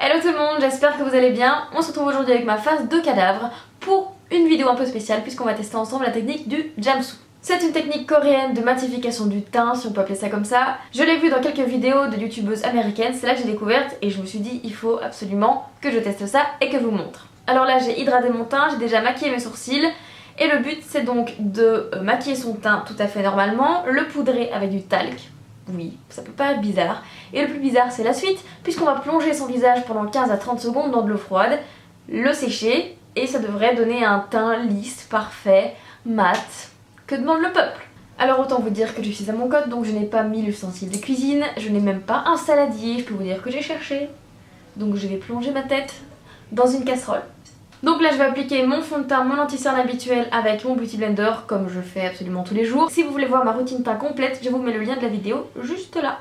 Hello tout le monde, j'espère que vous allez bien. On se retrouve aujourd'hui avec ma face de cadavre pour une vidéo un peu spéciale puisqu'on va tester ensemble la technique du Jamsoo. C'est une technique coréenne de matification du teint, si on peut appeler ça comme ça. Je l'ai vue dans quelques vidéos de youtubeuses américaines, c'est là que j'ai découverte et je me suis dit il faut absolument que je teste ça et que je vous montre. Alors là j'ai hydraté mon teint, j'ai déjà maquillé mes sourcils et le but c'est donc de maquiller son teint tout à fait normalement, le poudrer avec du talc. Oui, ça peut pas être bizarre. Et le plus bizarre c'est la suite, puisqu'on va plonger son visage pendant 15 à 30 secondes dans de l'eau froide, le sécher, et ça devrait donner un teint lisse, parfait, mat. Que demande le peuple? Alors autant vous dire que je suis à mon code, donc je n'ai pas mis l'ustensile de cuisine, je n'ai même pas un saladier, je peux vous dire que j'ai cherché. Donc je vais plonger ma tête dans une casserole. Donc là je vais appliquer mon fond de teint, mon anti-cerne habituel avec mon Beauty Blender comme je le fais absolument tous les jours. Si vous voulez voir ma routine teint complète, je vous mets le lien de la vidéo juste là.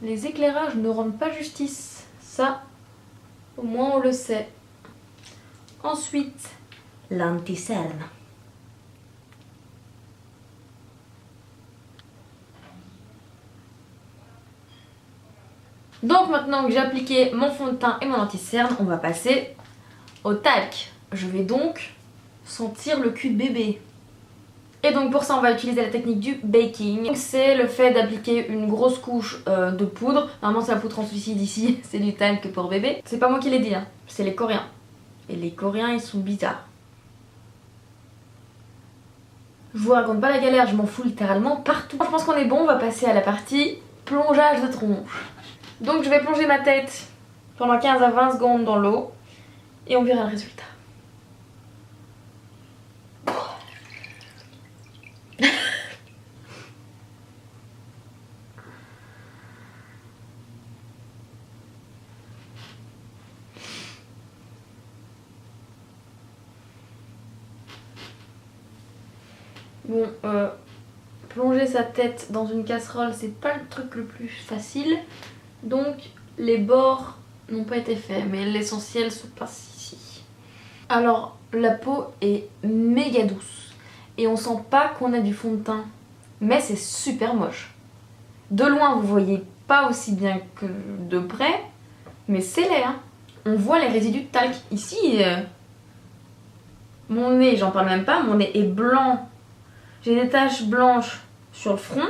Les éclairages ne rendent pas justice, ça au moins on le sait. Ensuite, l'anti-cerne. Donc maintenant que j'ai appliqué mon fond de teint et mon anti-cerne, on va passer au talc. Je vais donc sentir le cul de bébé. Et donc pour ça on va utiliser la technique du baking. C'est le fait d'appliquer une grosse couche de poudre. Normalement c'est la poudre translucide ici, c'est du talc pour bébé. C'est pas moi qui l'ai dit, hein. C'est les Coréens. Et les Coréens ils sont bizarres. Je vous raconte pas la galère, je m'en fous littéralement partout. Je pense qu'on est bon, on va passer à la partie plongeage de tronche. Donc je vais plonger ma tête pendant 15 à 20 secondes dans l'eau et on verra le résultat. Bon, plonger sa tête dans une casserole, c'est pas le truc le plus facile. Donc les bords n'ont pas été faits, mais l'essentiel se passe ici. Alors la peau est méga douce et on sent pas qu'on a du fond de teint, mais c'est super moche. De loin vous voyez pas aussi bien que de près, mais c'est laid, hein. On voit les résidus de talc. Ici, mon nez, j'en parle même pas, mon nez est blanc. J'ai des taches blanches sur le front.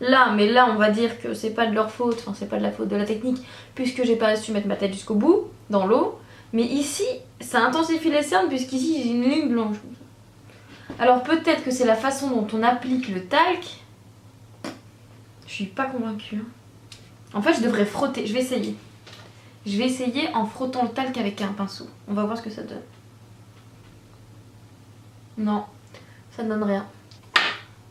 Là, mais là on va dire que c'est pas de leur faute, enfin c'est pas de la faute de la technique, puisque j'ai pas su mettre ma tête jusqu'au bout, dans l'eau. Mais ici, ça intensifie les cernes, puisqu'ici j'ai une ligne blanche. Alors peut-être que c'est la façon dont on applique le talc. Je suis pas convaincue. En fait je devrais frotter, je vais essayer. Je vais essayer en frottant le talc avec un pinceau. On va voir ce que ça donne. Non, ça ne donne rien.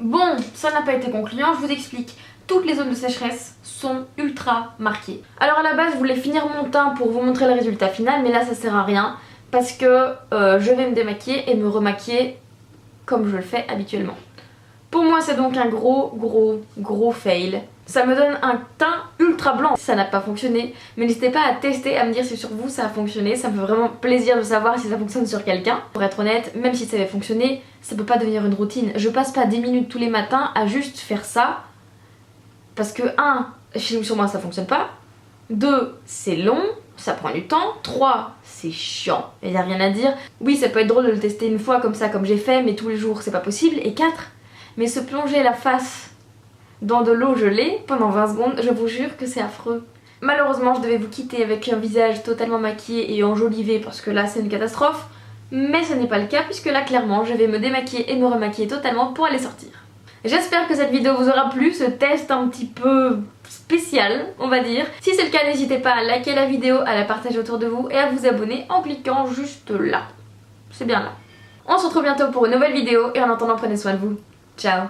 Bon, ça n'a pas été concluant, je vous explique. Toutes les zones de sécheresse sont ultra marquées. Alors à la base, je voulais finir mon teint pour vous montrer le résultat final, mais là ça sert à rien parce que je vais me démaquiller et me remaquiller comme je le fais habituellement. Pour moi, c'est donc un gros fail. Ça me donne un teint ultra blanc. Ça n'a pas fonctionné, mais n'hésitez pas à tester, à me dire si sur vous ça a fonctionné. Ça me fait vraiment plaisir de savoir si ça fonctionne sur quelqu'un. Pour être honnête, même si ça avait fonctionné, ça peut pas devenir une routine. Je passe pas 10 minutes tous les matins à juste faire ça. Parce que 1, sur moi ça fonctionne pas. 2, c'est long, ça prend du temps. 3, c'est chiant, il y a rien à dire. Oui, ça peut être drôle de le tester une fois comme ça, comme j'ai fait, mais tous les jours c'est pas possible. Et 4, mais se plonger la face dans de l'eau gelée pendant 20 secondes, je vous jure que c'est affreux. Malheureusement, je devais vous quitter avec un visage totalement maquillé et enjolivé parce que là c'est une catastrophe. Mais ce n'est pas le cas puisque là clairement je vais me démaquiller et me remaquiller totalement pour aller sortir. J'espère que cette vidéo vous aura plu, ce test un petit peu spécial on va dire. Si c'est le cas, n'hésitez pas à liker la vidéo, à la partager autour de vous et à vous abonner en cliquant juste là. C'est bien là. On se retrouve bientôt pour une nouvelle vidéo et en attendant prenez soin de vous. Ciao.